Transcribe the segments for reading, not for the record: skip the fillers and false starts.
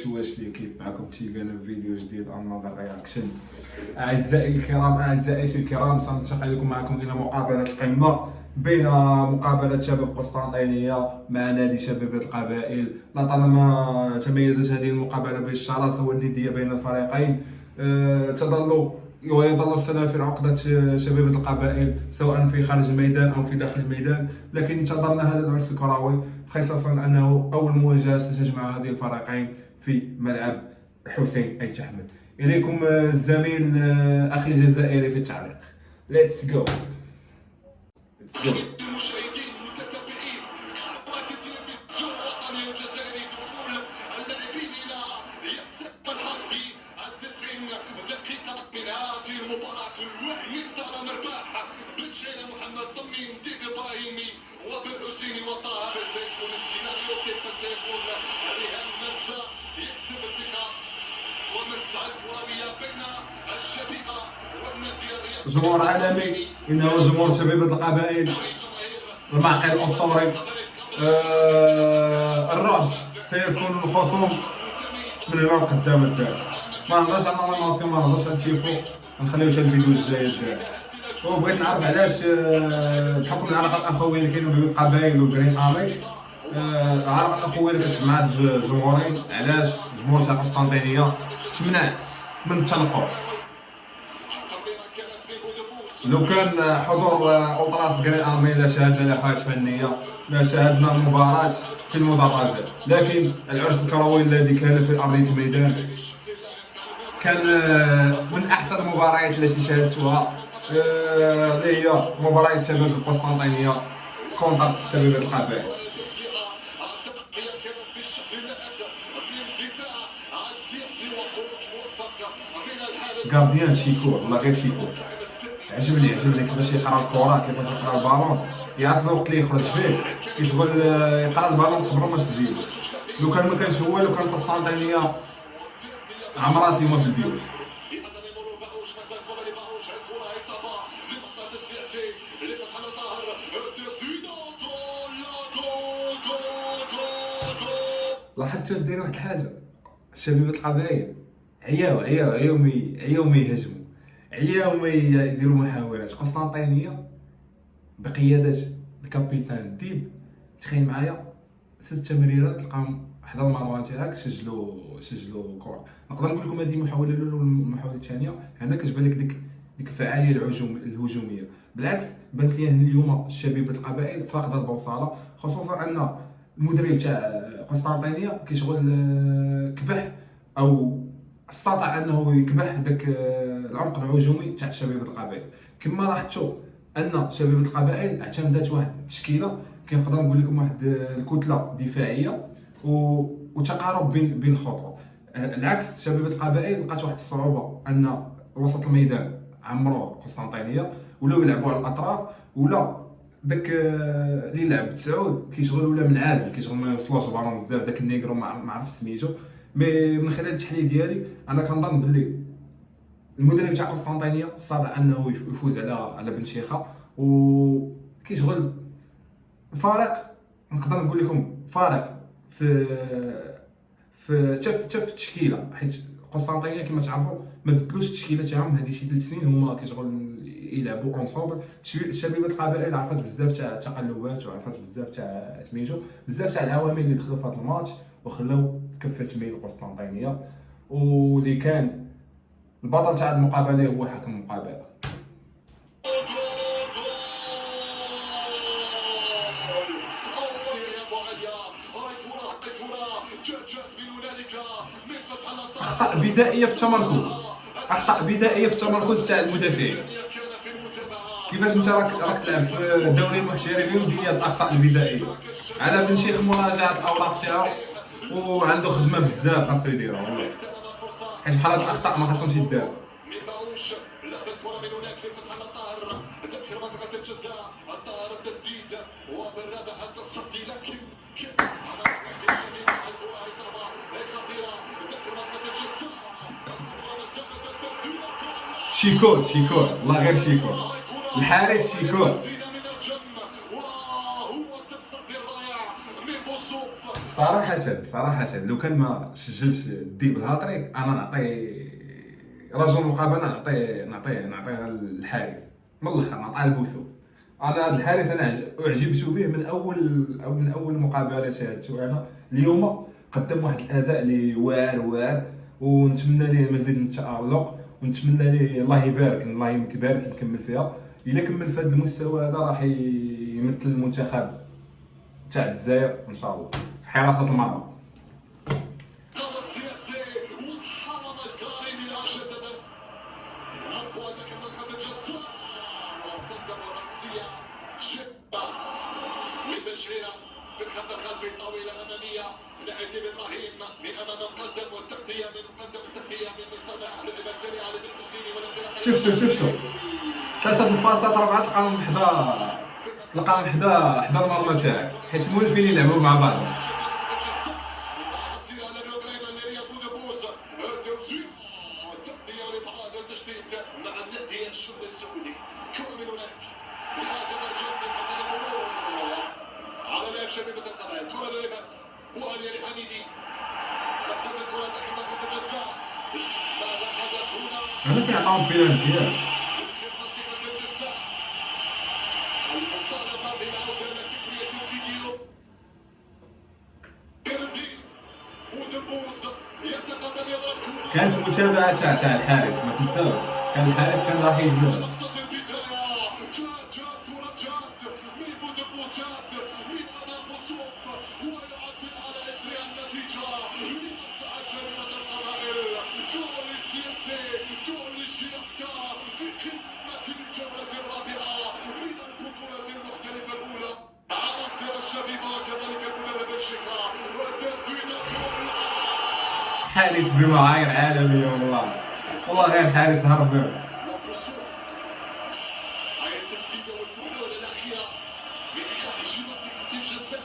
واش ليكيب معكم تيجانا في فيديو جديد انذر رياكشن. اعزائي الكرام، اعزائي الكرام، سننتقل لكم معكم الى مقابله القمه بين مقابله شباب قسطنطينيه مع نادي شباب القبائل. لطالما تميزت هذه المقابله بالشراسه والنديه بين الفريقين، يظل السنافر عقدة شباب القبائل سواء في خارج الميدان او في داخل الميدان، لكن انتظرنا هذا العرس الكروي خصوصا انه اول مواجهه ستجمع هذه الفريقين في ملعب حسين اي تحمد. اليكم الزميل اخي الجزائري في التعليق. ليتس جو. المشاهدين المتتبعين قنوات التلفزيون الوطني والجزائري، دخول اللاعبين الى الهدف في 90 دقيقة من هذه المباراة. الوهمي سارة مرباح، بن شيرة محمد ضمي، مدير ابراهيمي وبن حسيني وطه. سيكون السيناريو كيف سيكون؟ ريهام مرزا يكسب الثقة ومنسى الكروية بين الشبيبة والنادي الرياضي. جمهور عالمي، انه جمهور شبيبة القبائل المعقل الاسطوري. الرعب سيسكن الخصوم من هنا لقدام الدار. ما نهضرش على المناصب، ما نهضرش على التيفو، نخليو حتى الفيديو الجاي الدار. وبغيت نعرف علاش بحكم العلاقه الاخويه اللي كاينه بين القبائل والجرين ارمي، العلاقه الاخويه اللي كتجمع الجمهورين، علاش جمهور شباب قسطنطينيه تمنع من التنقل؟ لو كان حضور أوتراس جرين ارمي لا شاهدنا لقاءات فنيه، لا شاهدنا المباراه في المدرجات، لكن العرس الكروي الذي كان في ارضيه الميدان كان من احسن المباريات التي شاهدتها، اللي هي مباراه شباب القسطنطينيه كونتر شباب القبائل. غارديان شيكور، والله غير شيكور. عجبني كيفاش يقرا الكره، كيفاش يقرا البالون، يعرف الوقت اللي يخرج فيه، كيشغل يقرا البالون قبل ما تجي. لو كان ما كانش هو، لو كان قسطنطينيه عمرات يوم بالبيوت. لاحظتوا دايرين واحد الحاجه، شبيبة القبائل عياو ما يهاجموا، عياو ما يديروا محاولات. قسطنطينيه بقياده الكابيتان ديب، تخيل معايا 6 تمريرات تلقاهم حدا المروان تاعك سجلوا كره. نقدر نقول لكم هذه المحاوله الاولى والمحاوله الثانيه، هنا كتبان لك ديك الفعاليه الهجوميه. بالعكس بانت لي اليوم شبيبة القبائل فاقده البوصله، خصوصا ان المدرب تاع قسطنطينيه كيشغل كبح او استطاع انه يكبح داك العمق الهجومي تاع شبيبة القبائل. كما لاحظتوا ان شبيبة القبائل اعتمدت واحد التشكيله، كنقدر نقول لكم واحد الكتله دفاعيه وتقارب بين الخطوط. العكس شبيبة القبائل لقات واحد الصعوبه ان وسط الميدان عمرو قسطنطينيه، ولاو يلعبوا على الاطراف، ولا داك اللي يلعب تسعود كيشغل ولا منعزل، كيشغل ما يوصلوش البالون بزاف. داك النيغرو ما عرفتش سميتو، مي من خلال التحليل ديالي انا كنظن باللي المدرب تاع قسطنطينيه استطاع انه يفوز على بن شيخه، وكيشغل فارق. نقدر نقول لكم فارق في التشكيله، حيت قسطنطينيه كما تعرفوا ما بدلوش التشكيله تاعهم هذه شي 3 سنين، هما كيشغل يلعبوا اونصومبل. شبيبة القبائل عرفت بزاف تاع التقلبات، وعرفت بزاف تاع سميتو بزاف تاع العوامل اللي دخلوا في هذا الماتش وخلاو كفه تميل القسطنطينيه، واللي كان البطل تاع المقابله هو حكم المقابله. اخطاء بدائيه في التمركز تاع المدافعين. كيفاش انت راك تلعب في الدوري المحترفين ودير هاد الاخطاء البدائيه؟ على بن شيخ مراجعه الاوراق تاعو، وعنده خدمه بزاف خاصو يديرها والله، حيت بحال هاد الاخطاء ما خاصهمش يداروا. شيكور والله غير شيكور، الحارس شيكور. صراحه لو كان ما سجلش الديب الهاتريك انا نعطي رجل المقابله، نعطيها للحارس من الاخر، نعطيها لبوسو. انا هذا الحارس انا اعجبت به من اول مقابله شاهدته انا اليوم. قدم واحد الاداء اللي واعر، ونتمنى ليه مزيد من التالق، ونتمنى ليه الله يبارك يكمل فيها. الا كمل في هذا المستوى هذا راح يمثل المنتخب تاع الجزائر ان شاء الله في حراسه المرمى. قال السياسي وحرم الكريم لا شدد فؤاد كما قد الجزار وقدم رأسية شبه من بشيرة في الخط الخلفي طويلة أمامية نأتي بإبراهيم من أمام مقدم والتغطية من مقدم التغطية من صلاح للعبة سريعة للحسيني شفتوا 3 الباسات 4 تلقاهم حدا المرمى تاعك، حيت مولفين يلعبوا مع بعض. مع النادي الشمالي السعودي كرة من هناك لهذا مرجان من قبل المرور على لاعب شبيبة القبائل. كرة لعبت بوالي الحميدي لحظة الكرة داخل منطقة الجزاء. ماذا حدث هنا؟ انا في عطاهم بيلانتي داخل منطقة الجزاء. المطالبة بالعودة إلى تقنية الفيديو. بيرندي بودبوز يتقدم يضرب كرة. كانت متابعه تاع الحارس، ما تنساوش كان الحارس كان راح يجبد. لقطة البداية جات كرة جات من بودبوز جات من أمام بوسوف هو يعدل على إثر النتيجة لمصلحة جريمة القبائل. جول السياسي جول الشياسكا في قمة الجولة الرابعة من البطولة المختلفة الأولى. عناصر الشبيبة كذلك المدرب الشيخة والتسديد حارس بمعايير عالميه والله غير حارس هرب. وبوسوف هاي التسديدة والمحاولة الأخيرة من خارج منطقة الجزاء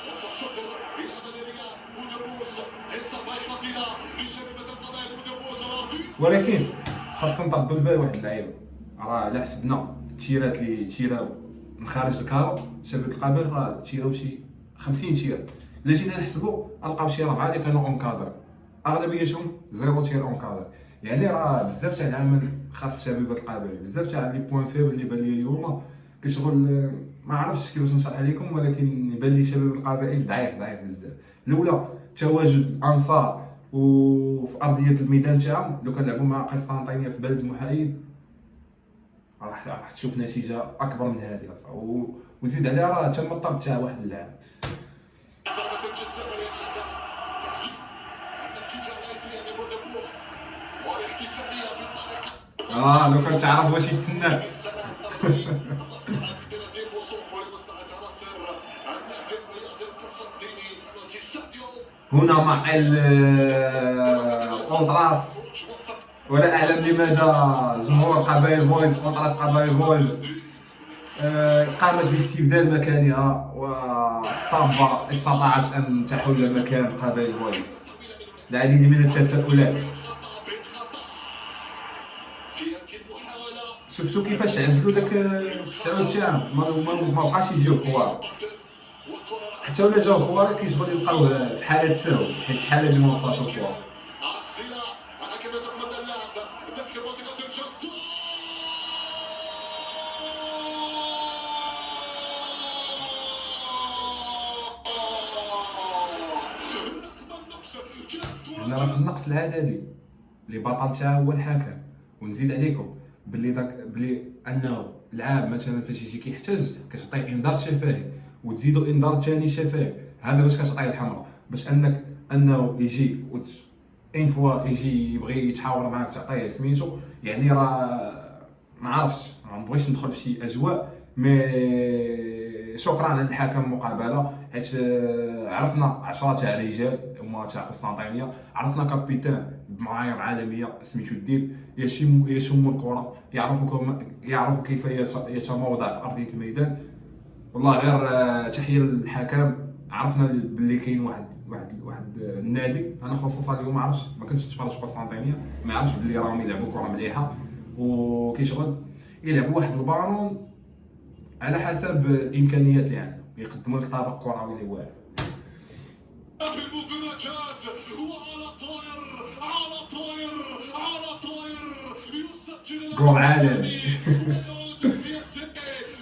والتصدر إلى عملية بودبوز. إصابة خطيرة لجريمة القبائل بودبوز الأرضي. ولكن خاصكم تردوا البال واحد اللعيبه، راه الا حسبنا التيرات اللي تيراو من خارج الكارو شباب القبائل راه تيراو شي 50 تيره. الا جينا نحسبوا نلقاو شي 4 اللي كانوا اونكادر، اغلبيتهم 0 تير اونكادر. يعني راه بزاف تاع العمل خاص شباب القبائل، بزاف تاع لي بوين فيبل اللي بان لي اليوم كشغل ما عرفتش كيفاش نشرح عليكم، ولكن يبان لي شباب القبائل ضعيف بزاف. الاولى تواجد الانصار وفي ارضيه الميدان تاعهم، لو كان لعبوا مع قسطنطينيه في بلد محايد راح تشوف نتيجه اكبر من هذه. وزيد عليها راه تم الطرد تاع واحد اللاعب. ضربة الجزاء والإعادة تأتي النتيجة على إثرها من بودبوز والاحتفالية بالطريقة. لو كان تعرف واش يتسناك. السلام الأرضي لمصلحة نادي بوسوف ولمصلحة عناصر النادي الرياضي القسنطيني ساديو. هنا معقل اونطراس، ولا اعلم لماذا جمهور قبائل بويز اونطراس قبائل بويز قامت باستبدال مكانها، والصابة استطاعت ان تحل مكان قبائل بويز. العديد من التساؤلات. شفتوا كيفاش عزلوا داك التسعود تاعهم، ما بقاش يجيو كوار، حتى ولا جاو كوار كيشغل يبقاو في حاله سهو، حيت شحال هادي ما وصلش الكوار. حنا راه في النقص العددي اللي بطل تاعو هو الحكم. ونزيد عليكم بلي انه اللاعب مثلا فاش يجي كيحتاج كتعطيه انذار شفهي، وتزيدوا انذار ثاني شفهي. هذا باش كتعطيه الحمراء، باش انه يجي اين فوا يجي يبغي يتحاور معاك تعطيه سميتو. يعني راه ما عرفتش، ما نبغيش ندخل في شي اجواء، مي شكرا على الحكم مقابله، حيت عرفنا 10 تاع رجال هما تاع قسطنطينيه، عرفنا كابيتان بمعايير عالميه سميتو الديب يشم الكره، يعرفوا كيف يتموضع في ارضيه الميدان. والله غير تحيه للحكم. عرفنا باللي كاين واحد النادي، انا خصوصا اليوم ما عرفتش، ما كنتش نتفرج في قسطنطينيه، ما عرفتش باللي راهم يلعبوا كره مليحه وكيشغل يلعبوا واحد البالون على حسب الامكانيات اللي عندهم، يقدموا لك طابق كروي اللي واعر. في المدرجات وعلى طاير على طاير على طاير يسجل جول عالمي. ويعود السياسي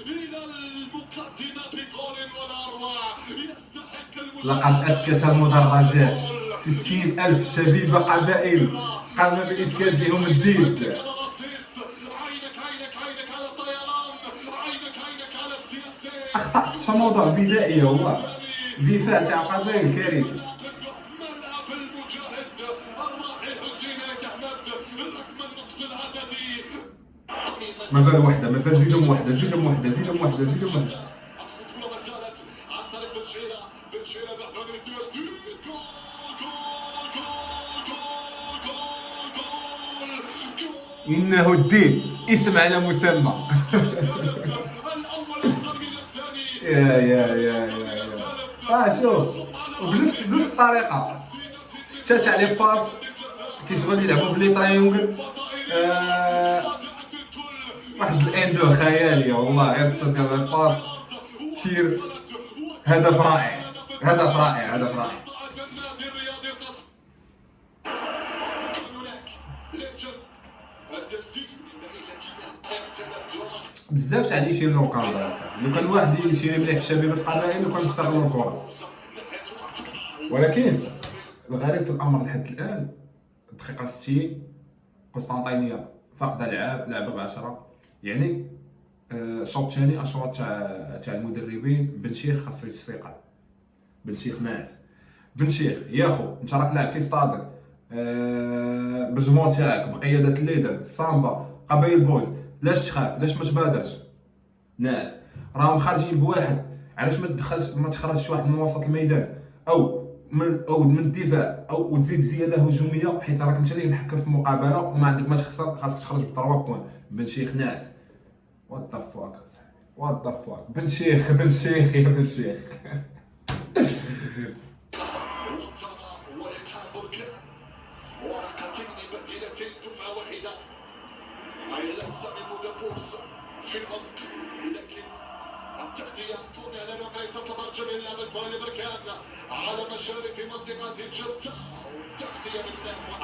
إلى المقدمة بجول ولا أروع. يستحق لقد أسكت المدرجات 60,000 شبيبة قبائل قام بإسكاتهم الدين. عينك على الطيران، عينك على السياسي. أخطأ في موضوع بدائي والله، دفاع تاع قبائل كارثي. ملعب المجاهد الراحل حسين أحمد رغم النقص العددي. مازال وحده، مازال زيدهم وحده، زيدهم وحده، زيدهم وحده، زيدهم وحده. الخطورة ما زالت عن طريق بنشيرة بأهداف التسديد. جول إنه الدين اسم على مسمى. الأول أفضل من الثاني. يا شوف، وبنفس الطريقة 6 تاع لي باس كيشغل يلعبوا بلي تريونغل. واحد الاندو خيالية والله، غير 6 ديال لي باس تير. هدف رائع، هدف رائع، هدف رائع. بزاف تاع اللي يشير لو كان لو كان واحد يشير مليح في شبيبة القبائل وكان يستغلوا الفرص. ولكن الغريب في الامر لحد الان الدقيقة 60 قسطنطينية فاقدة لعبة ب10. يعني الشوط الثاني اشواط تاع المدربين. بن شيخ خاصو يتستيقظ. بن شيخ ناعس. بن شيخ يا خو انت راك لاعب في ستادك بالجمهور تاعك بقيادة الليدر سامبا قبايل بويز. لاش تخاف؟ لاش ما تبادرش؟ ناس راهم خارجين بواحد، علاش ما تخرجش واحد من وسط الميدان او من الدفاع او وتزيد زياده هجوميه، حيت راك انت اللي محكم في المقابله وما عندك ما تخسر. خاصك تخرج ب 3 بوين. بن شيخ ناس. وات ذا فاك اصاحبي، وات ذا فاك. بن شيخ يا بن شيخ. ورقتين بديلتين دفعة واحدة. اللمسة من مودبوس في العمق، لكن التغطية تكون على الواقع ليس تترجم إلا بالكرة لبركان على مشارف منطقة الجزاء. والتغطية من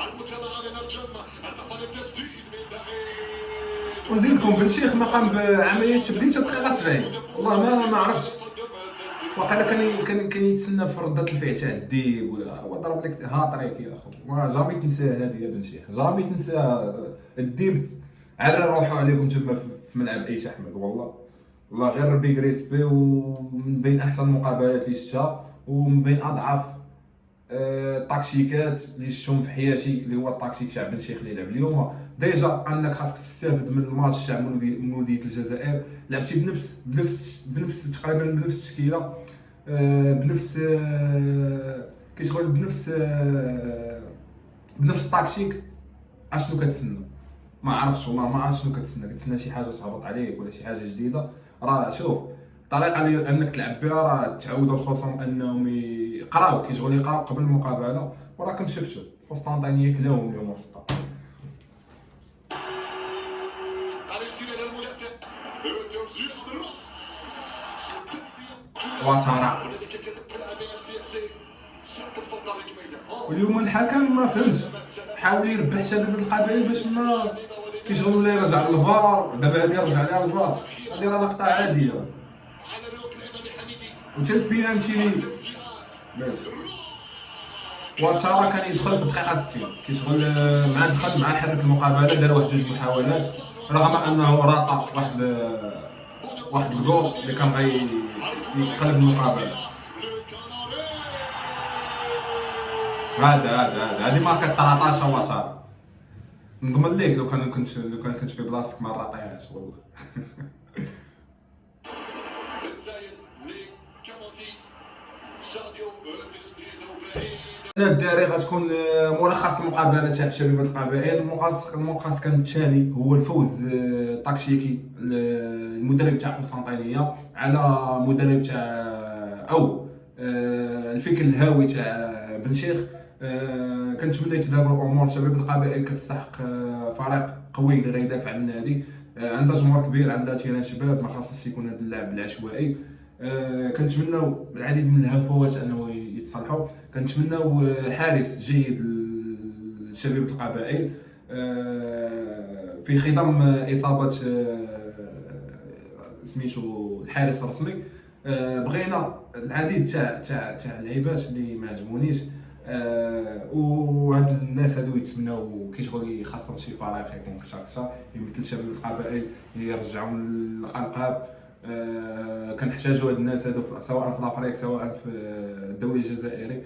المتابعة لنرجم البطل التسديد من بعيد. ونزيدكم بن شيخ ما قام بعمليه تبديل دقيقه 70. والله ما عرفتش، وقيلا كان يتسنى في ردة الفعل تاع الديب ولا ضرب لك هاطريك يا اخو. ما جامي تنساها هذه يا بن شيخ، جامي تنساها. الديب عرى روحو عليكم تما في ملعب ايش احمد. والله غير بيغ ريسبي، ومن بين احسن المقابلات اللي شفتها ومن بين اضعف التكتيكات اللي شفتهم في حياتي، اللي هو التكتيك تاع بن شيخ اللي لعب اليوم. ديجا انك خاصك تستافد من الماتش تاع مولودية الجزائر. لعبتي بنفس تقريبا بنفس التشكيله، بنفس كيشغل بنفس التكتيك. اشنو كتسنى؟ ما عرفتش والله، ما عرفتش شنو كتسنى شي حاجه تهبط عليك ولا شي حاجه جديده. راه شوف الطريقه اللي انك تلعب بها راه تعودوا الخصم انهم يقراو قبل المقابله، وراكم شفتوا قسطنطينيه كلاهم اليوم في السطاد. واتارا واليوم الحكم ما فهمش، حاول يربح شباب القبائل باش ما كيشغل ولا يرجع للفار. دابا هادي رجع ليها الفار، هادي راه لقطه عاديه. وتا البينالتي لي باش واتارا كان يدخل في الدقيقه 60 كيشغل مع حرك المقابله. دار واحد جوج محاولات رغم انه راطا واحد الجول اللي كان يقلب المقابله. هذه ماركه 13 واتارا. نضمن ليك لو كنت في بلاصتك ما راطيهاش والله. الدراري غتكون ملخص المقابله تاع شبيبه القبائل. الملخص كان التالي: هو الفوز تكتيكي المدرب تاع قسطنطينيه على مدرب تاع او الفكر الهاوي تاع بن شيخ. كنتمنى يتدابروا امور شباب القبائل. كتستحق فريق قوي اللي غيدافع عن النادي. عندها جمهور كبير، عندها تيران شباب، ما خاصش يكون هذا اللعب العشوائي. كنتمناو العديد من الهفوات انه يتصلحوا. كنتمناو حارس جيد لشبيبه القبائل في خضم اصابه سميتو الحارس الرسمي. بغينا العديد تاع اللعيبات اللي ما عجبونيش، وهاد الناس هادو يتمناو كي شغل خاصهم شي فريق يكون كثر يمثل شباب القبائل يرجعهم للالقاب. كنحتاجوا هاد الناس هادو سواء في الافريق سواء في الدوري الجزائري.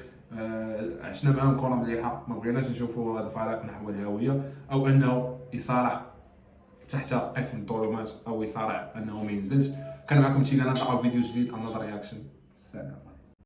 عشنا معاهم كره مليحه، ما بغيناش نشوفوا هذا الفريق نحو الهويه او انه يصارع تحت قسم الظلمات او يصارع انه ما ينزلش. كان معكم تيغانا، نلقاو فيديو جديد انذر رياكشن. سلام.